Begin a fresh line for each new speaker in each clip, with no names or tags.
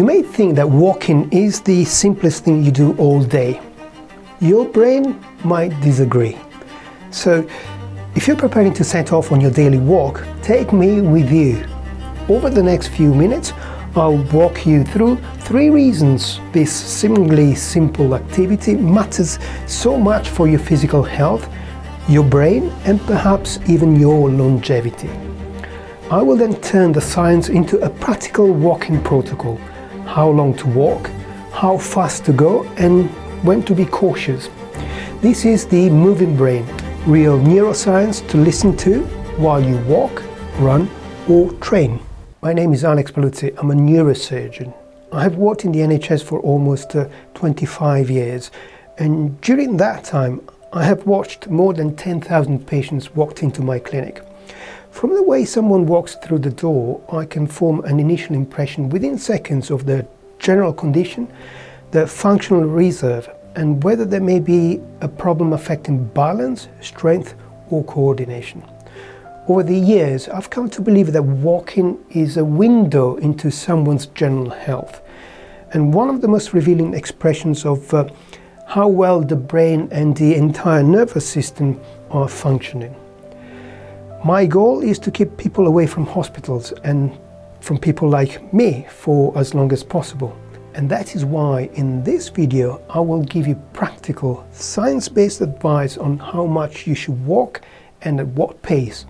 You may think that walking is the simplest thing you do all day. Your brain might disagree. So, if you're preparing to set off on your daily walk, take me with you. Over the next few minutes, I'll walk you through 3 reasons this seemingly simple activity matters so much for your physical health, your brain, and perhaps even your longevity. I will then turn the science into a practical walking protocol. How long to walk, how fast to go, and when to be cautious. This is the Moving Brain, real neuroscience to listen to while you walk, run, or train. My name is Paluzzi. I'm a neurosurgeon. I have worked in the NHS for almost 25 years, and during that time I have watched more than 10,000 patients walk into my clinic. From the way someone walks through the door, I can form an initial impression within seconds of their general condition, their functional reserve, and whether there may be a problem affecting balance, strength, or coordination. Over the years, I've come to believe that walking is a window into someone's general health, and one of the most revealing expressions of how well the brain and the entire nervous system are functioning. My goal is to keep people away from hospitals and from people like me for as long as possible. And that is why in this video I will give you practical, science-based advice on how much you should walk and at what pace,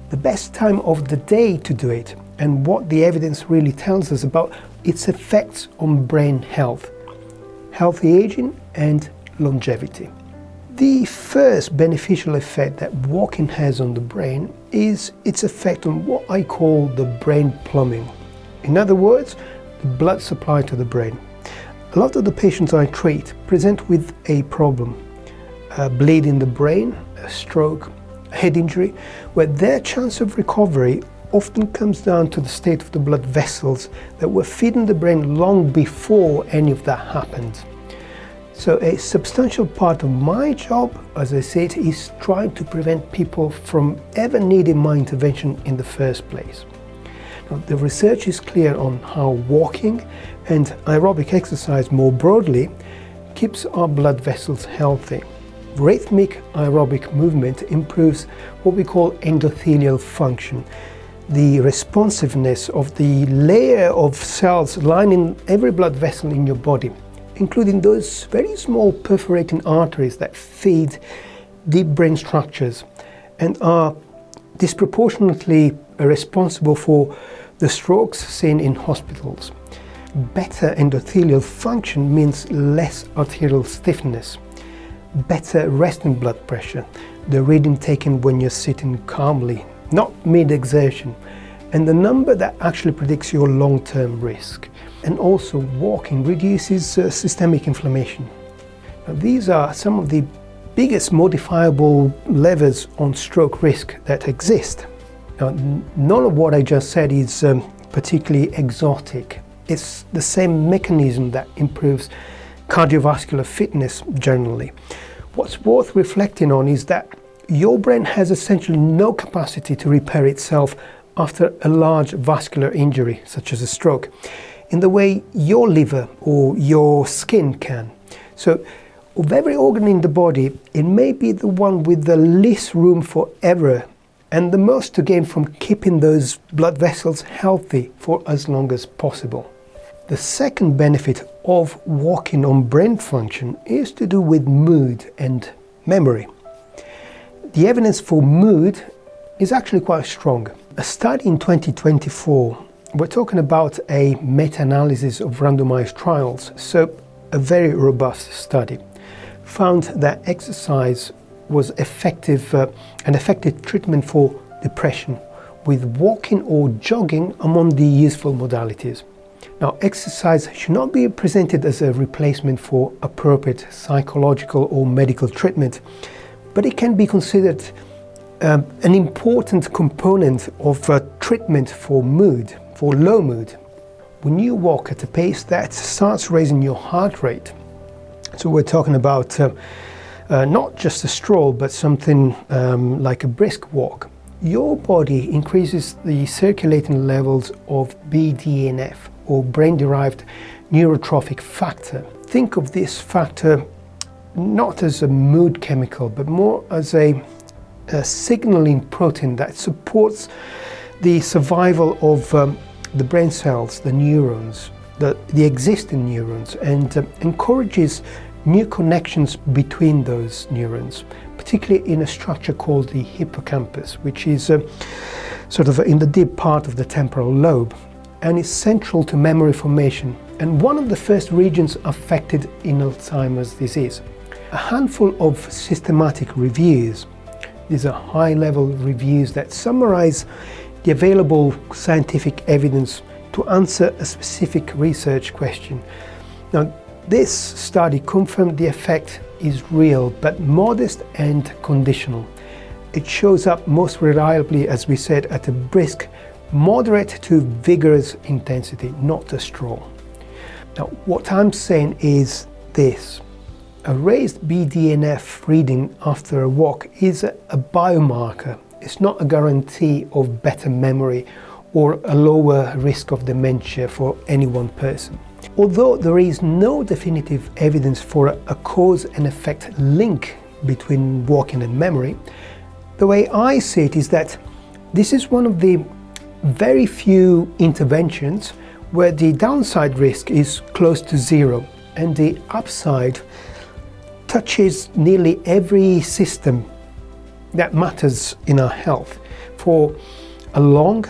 the best time of the day to do it, and what the evidence really tells us about its effects on brain health, healthy aging, and longevity. The first beneficial effect that walking has on the brain is its effect on what I call the brain plumbing. In other words, the blood supply to the brain. A lot of the patients I treat present with a problem, a bleed in the brain, a stroke, a head injury, where their chance of recovery often comes down to the state of the blood vessels that were feeding the brain long before any of that happened. So a substantial part of my job, as I said, is trying to prevent people from ever needing my intervention in the first place. Now, the research is clear on how walking and aerobic exercise more broadly keeps our blood vessels healthy. Rhythmic aerobic movement improves what we call endothelial function, the responsiveness of the layer of cells lining every blood vessel in your body, including those very small perforating arteries that feed deep brain structures and are disproportionately responsible for the strokes seen in hospitals. Better endothelial function means less arterial stiffness, better resting blood pressure, the reading taken when you're sitting calmly, not mid-exertion, and the number that actually predicts your long-term risk. And also walking reduces systemic inflammation. Now, these are some of the biggest modifiable levers on stroke risk that exist. Now, none of what I just said is particularly exotic. It's the same mechanism that improves cardiovascular fitness generally. What's worth reflecting on is that your brain has essentially no capacity to repair itself after a large vascular injury, such as a stroke, in the way your liver or your skin can. So, of every organ in the body, it may be the one with the least room for error and the most to gain from keeping those blood vessels healthy for as long as possible. The second benefit of walking on brain function is to do with mood and memory. The evidence for mood is actually quite strong. A study in 2024, we're talking about a meta-analysis of randomized trials, so a very robust study, found that exercise was an effective treatment for depression, with walking or jogging among the useful modalities. Now, exercise should not be presented as a replacement for appropriate psychological or medical treatment, but it can be considered an important component of treatment for mood, for low mood. When you walk at a pace that starts raising your heart rate, so we're talking about not just a stroll, but something like a brisk walk, your body increases the circulating levels of BDNF, or brain-derived neurotrophic factor. Think of this factor not as a mood chemical, but more as a signaling protein that supports the survival of the brain cells, the neurons, the existing neurons, and encourages new connections between those neurons, particularly in a structure called the hippocampus, which is sort of in the deep part of the temporal lobe, and is central to memory formation, and one of the first regions affected in Alzheimer's disease. A handful of systematic reviews, these are high-level reviews that summarize the available scientific evidence to answer a specific research question. Now, this study confirmed the effect is real, but modest and conditional. It shows up most reliably, as we said, at a brisk, moderate to vigorous intensity, not a stroll. Now, what I'm saying is this. A raised BDNF reading after a walk is a biomarker. It's not a guarantee of better memory or a lower risk of dementia for any one person. Although there is no definitive evidence for a cause and effect link between walking and memory, the way I see it is that this is one of the very few interventions where the downside risk is close to zero and the upside touches nearly every system that matters in our health for a long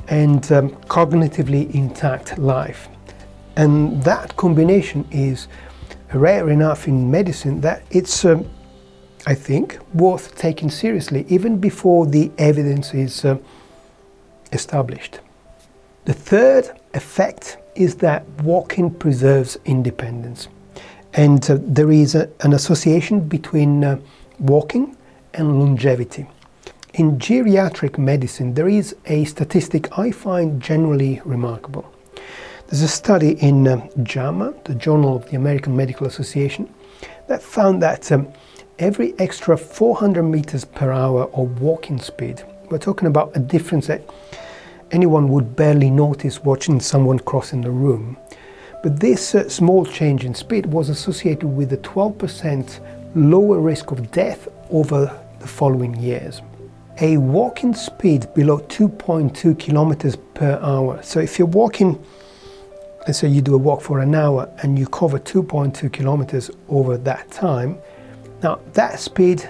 and cognitively intact life. And that combination is rare enough in medicine that it's, I think, worth taking seriously even before the evidence is established. The third effect is that walking preserves independence. And there is an association between walking and longevity. In geriatric medicine, there is a statistic I find generally remarkable. There's a study in JAMA, the Journal of the American Medical Association, that found that every extra 400 meters per hour of walking speed, we're talking about a difference that anyone would barely notice watching someone crossing the room. But this small change in speed was associated with a 12% lower risk of death over the following years. A walking speed below 2.2 kilometers per hour. So if you're walking, let's say you do a walk for an hour and you cover 2.2 kilometers over that time, now that speed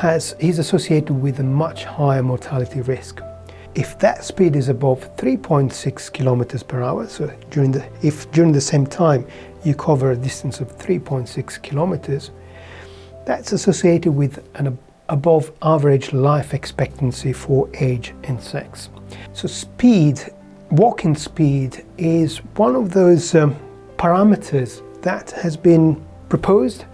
is associated with a much higher mortality risk. If that speed is above 3.6 kilometers per hour, so if during the same time you cover a distance of 3.6 kilometers, that's associated with an above average life expectancy for age and sex. So speed, walking speed, is one of those parameters that has been proposed,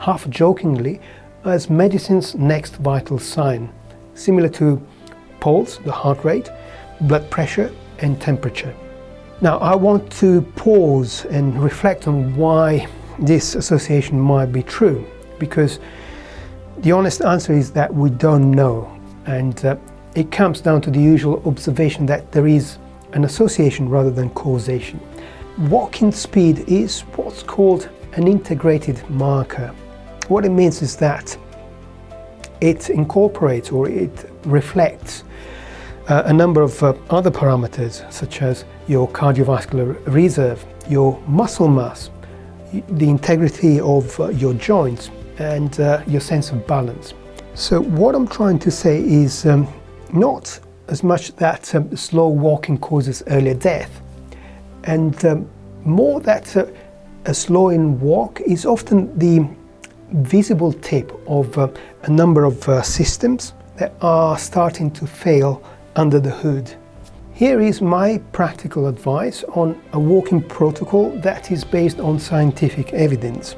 half jokingly, as medicine's next vital sign, similar to pulse, the heart rate, blood pressure and temperature. Now I want to pause and reflect on why this association might be true, because the honest answer is that we don't know, and it comes down to the usual observation that there is an association rather than causation. Walking speed is what's called an integrated marker. What it means is that it incorporates or it reflects a number of other parameters, such as your cardiovascular reserve, your muscle mass, the integrity of your joints, and your sense of balance. So what I'm trying to say is not as much that slow walking causes earlier death, and more that a slowing walk is often the visible tip of a number of systems that are starting to fail under the hood. Here is my practical advice on a walking protocol that is based on scientific evidence.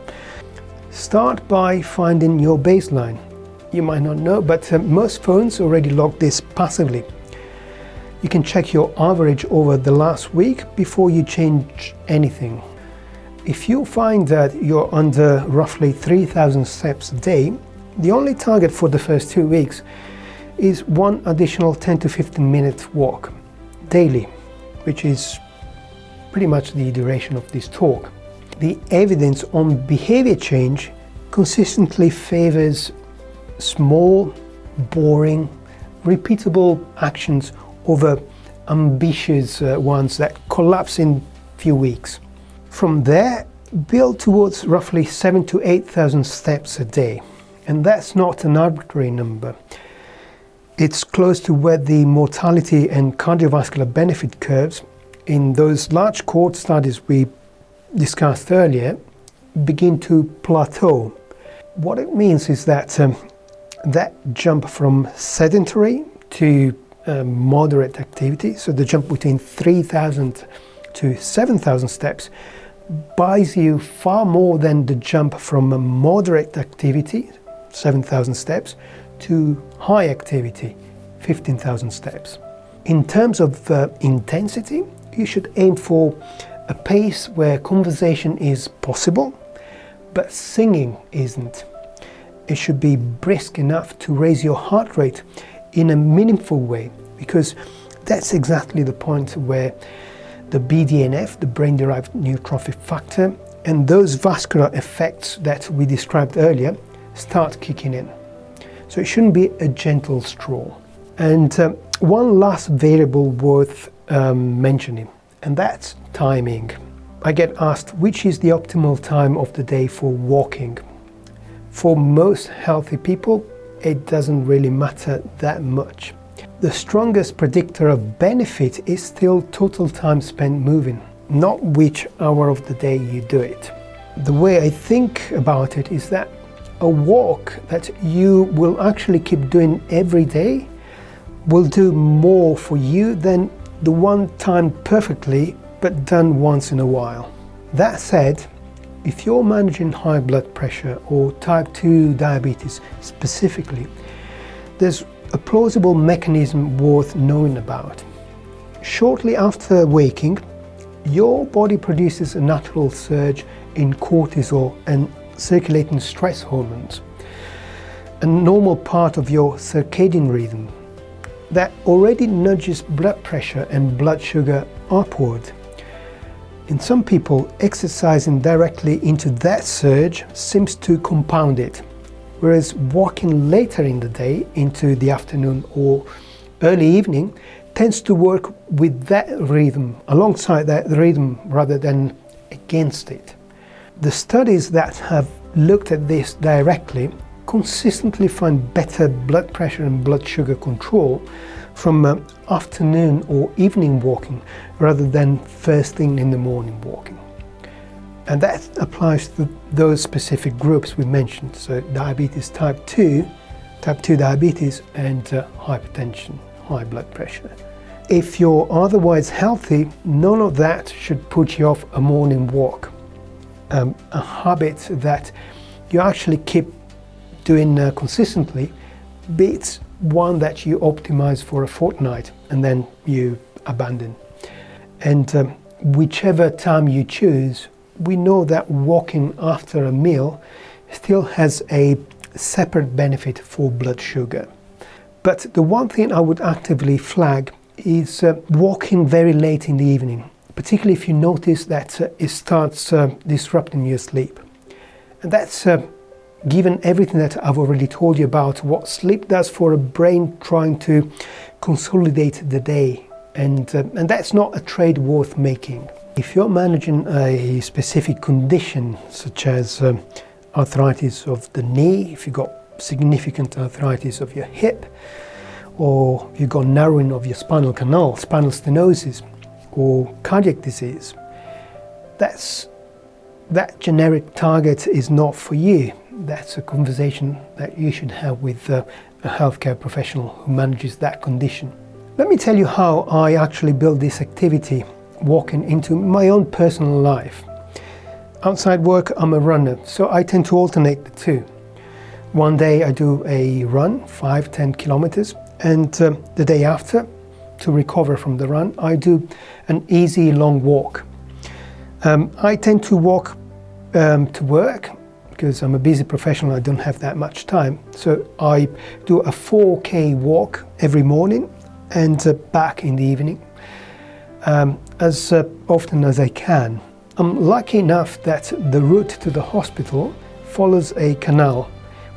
Start by finding your baseline. You might not know, but most phones already log this passively. You can check your average over the last week before you change anything. If you find that you're under roughly 3,000 steps a day, the only target for the first 2 weeks is one additional 10 to 15 minute walk daily, which is pretty much the duration of this talk. The evidence on behavior change consistently favors small, boring, repeatable actions over ambitious ones that collapse in few weeks. From there, build towards roughly 7,000 to 8,000 steps a day. And that's not an arbitrary number. It's close to where the mortality and cardiovascular benefit curves in those large cohort studies we discussed earlier begin to plateau. What it means is that that jump from sedentary to moderate activity, so the jump between 3,000 to 7,000 steps, buys you far more than the jump from a moderate activity, 7,000 steps, to high activity, 15,000 steps. In terms of intensity, you should aim for a pace where conversation is possible, but singing isn't. It should be brisk enough to raise your heart rate in a meaningful way, because that's exactly the point where the BDNF, the brain-derived neurotrophic factor, and those vascular effects that we described earlier start kicking in. So it shouldn't be a gentle stroll. And one last variable worth mentioning, and that's timing. I get asked which is the optimal time of the day for walking. For most healthy people, it doesn't really matter that much. The strongest predictor of benefit is still total time spent moving, not which hour of the day you do it. The way I think about it is that a walk that you will actually keep doing every day will do more for you than the one timed perfectly but done once in a while. That said, if you're managing high blood pressure or type 2 diabetes specifically, there's a plausible mechanism worth knowing about. Shortly after waking, your body produces a natural surge in cortisol and circulating stress hormones, a normal part of your circadian rhythm that already nudges blood pressure and blood sugar upward. In some people, exercising directly into that surge seems to compound it, whereas walking later in the day, into the afternoon or early evening, tends to work with that rhythm, alongside that rhythm rather than against it. The studies that have looked at this directly consistently find better blood pressure and blood sugar control from afternoon or evening walking rather than first thing in the morning walking. And that applies to those specific groups we mentioned, so diabetes type 2 diabetes, and hypertension, high blood pressure. If you're otherwise healthy, none of that should put you off a morning walk. A habit that you actually keep doing consistently beats one that you optimize for a fortnight and then you abandon. And whichever time you choose, we know that walking after a meal still has a separate benefit for blood sugar. But the one thing I would actively flag is walking very late in the evening, particularly if you notice that it starts disrupting your sleep. And that's given everything that I've already told you about what sleep does for a brain trying to consolidate the day. And that's not a trade worth making. If you're managing a specific condition, such as arthritis of the knee, if you've got significant arthritis of your hip, or you've got narrowing of your spinal canal, spinal stenosis, or cardiac disease, that generic target is not for you. That's a conversation that you should have with a healthcare professional who manages that condition. Let me tell you how I actually build this activity, walking, into my own personal life. Outside work, I'm a runner, so I tend to alternate the two. One day I do a run, 5-10 kilometers, and the day after, to recover from the run, I do an easy long walk. I tend to walk to work because I'm a busy professional, I don't have that much time. So I do a 4K walk every morning and back in the evening. as often as I can. I'm lucky enough that the route to the hospital follows a canal,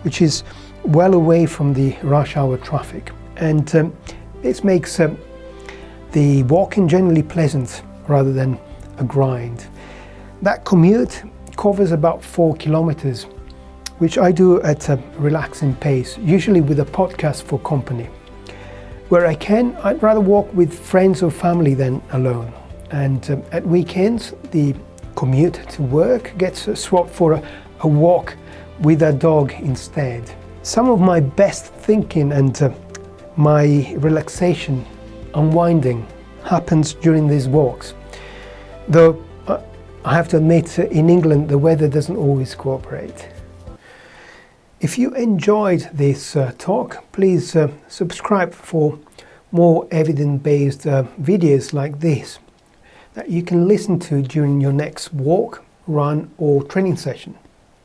which is well away from the rush hour traffic, and this makes the walking generally pleasant rather than a grind. That commute covers about 4 kilometers, which I do at a relaxing pace, usually with a podcast for company. Where I can, I'd rather walk with friends or family than alone. And at weekends, the commute to work gets swapped for a walk with a dog instead. Some of my best thinking and my relaxation, unwinding, happens during these walks. Though I have to admit, in England, the weather doesn't always cooperate. If you enjoyed this talk, please subscribe for more evidence-based videos like this that you can listen to during your next walk, run or training session.